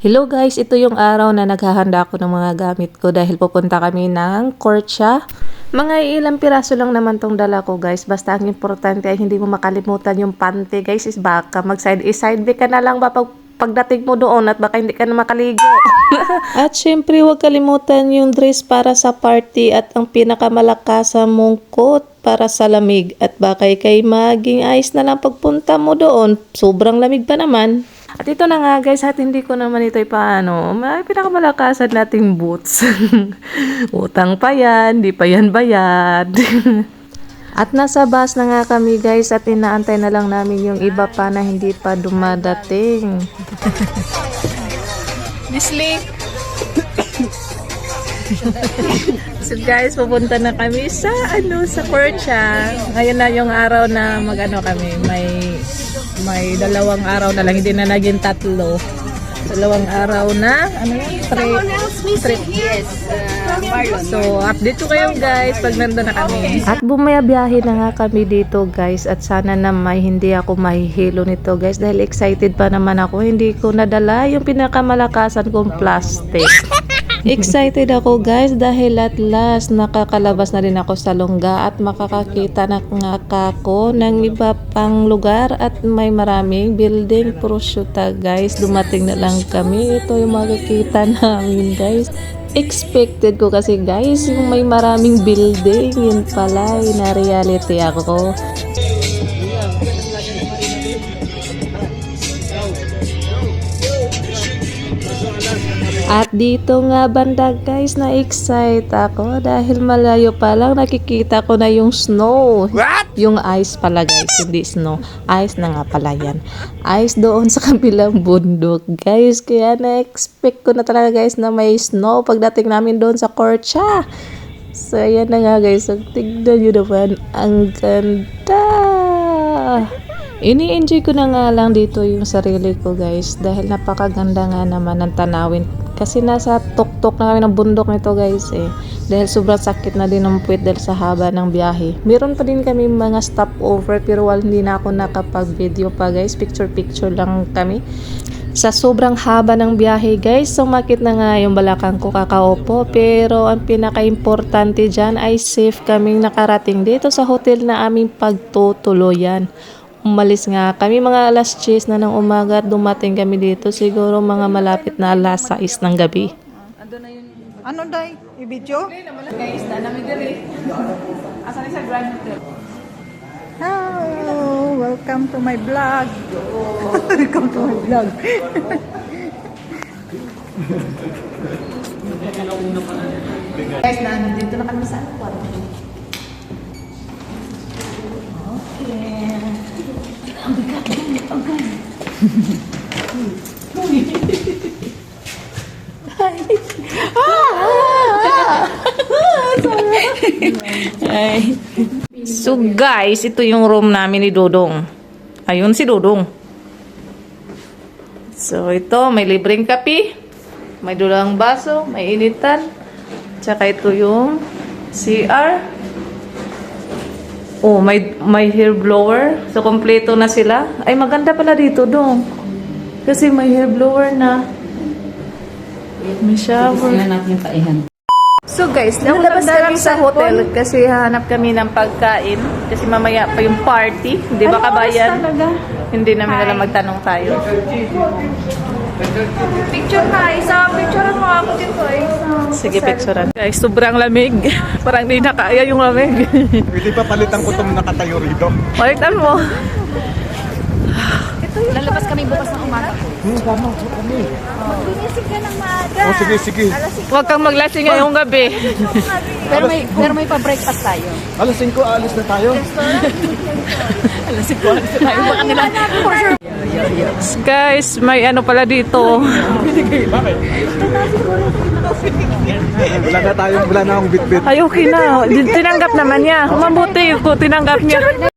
Hello guys, ito yung araw na naghahanda ako ng mga gamit ko dahil pupunta kami ng Korcha. Mga ilang piraso lang naman tong dala ko guys. Basta ang importante ay hindi mo makalimutan yung panty guys. Is baka mag-side ka na lang ba pagdating mo doon at baka hindi ka na makaligo. At syempre huwag kalimutan yung dress para sa party at ang pinakamalakasan mong coat para sa lamig. At baka kay maging ayos na lang pagpunta mo doon. Sobrang lamig pa naman. At ito na nga guys, at hindi ko naman ito paano, may pinakamalakasan nating boots. Utang pa yan, di pa yan bayad. At nasa bus na nga kami guys at inaantay na lang namin yung iba pa na hindi pa dumadating. Misli! So guys, pupunta na kami sa Korcha. Ngayon na yung araw na kami, may 2 araw na lang, hindi na naging 3. 2 araw na, trip. Yes, Marlon. So, update ko kayo guys pag nandun na kami. At bumayabiyahe na nga kami dito guys at sana na hindi ako mahihilo nito guys dahil excited pa naman ako. Hindi ko nadala yung pinakamalakasan kong plastic. Excited ako guys dahil at last nakakalabas na rin ako sa lungga at makakakita na nga ako ng iba pang lugar at may maraming building. Puro syuta guys, dumating na lang kami. Ito yung makikita namin guys. Expected ko kasi guys yung may maraming building, yun pala na reality ako. At dito nga banda guys, na-excite ako dahil malayo pa lang nakikita ko na yung snow. What? Yung ice pala guys, hindi snow. Ice na nga pala yan. Ice doon sa kabilang bundok guys. Kaya na-expect ko na talaga guys na may snow pagdating namin doon sa Korcha. So ayan na nga guys, so, tignan nyo naman, ang ganda. Ini-enjoy ko na nga lang dito yung sarili ko guys dahil napakaganda nga naman ng tanawin. Kasi nasa tuktok na kami ng bundok nito guys dahil sobrang sakit na din ng puwet dahil sa haba ng biyahe. Meron pa din kami mga stopover pero hindi na ako nakapag-video pa guys. Picture lang kami. Sa sobrang haba ng biyahe guys, sumakit na nga yung balakang ko kakaupo. Pero ang pinaka-importante dyan ay safe kaming nakarating dito sa hotel na aming pagtutuluyan. Umalis nga kami mga alas 10 na ng umaga at dumating kami dito siguro mga malapit na alas 6 ng gabi. Ano day? I-video? Guys, na namin dali. Asan sa Grand Hotel? Hello! Welcome to my vlog. Welcome to my vlog. Guys, nandito na kami sa airport. Okay. Ang bigat. So guys, ito yung room namin ni Dodong. Ayun si Dodong. So ito, may libreng kape, may dulang baso, may initan. Tsaka ito yung CR. Oh, may hair blower. So, kompleto na sila. Ay, maganda pala dito, Dong. Kasi may hair blower na. May shower. So, guys, nalabas kami sa hotel kasi hanap kami ng pagkain. Kasi mamaya pa yung party. Hindi ba kabayan? Hindi namin alam, magtanong tayo. Picture na isa. Picture mo ako dito Sige, picturean. Guys, sobrang lamig. Parang di na kaya yung lamig. Pwede pa palitan ko itong nakatayo rito. Palitan mo. Lalabas kami bukas ng umaga. Maglinisig ka ng maaga. Oh, sige. Huwag kang maglasing ngayong gabi. Pero may pa-breakfast tayo. Alas 5, alis na tayo. Alas 5 tayo. Baka nila. Guys, may ano pala dito. Bakit? Wala na akong bitbit. Ay, okay na. Tinanggap naman niya. Mabuti ko, tinanggap niya.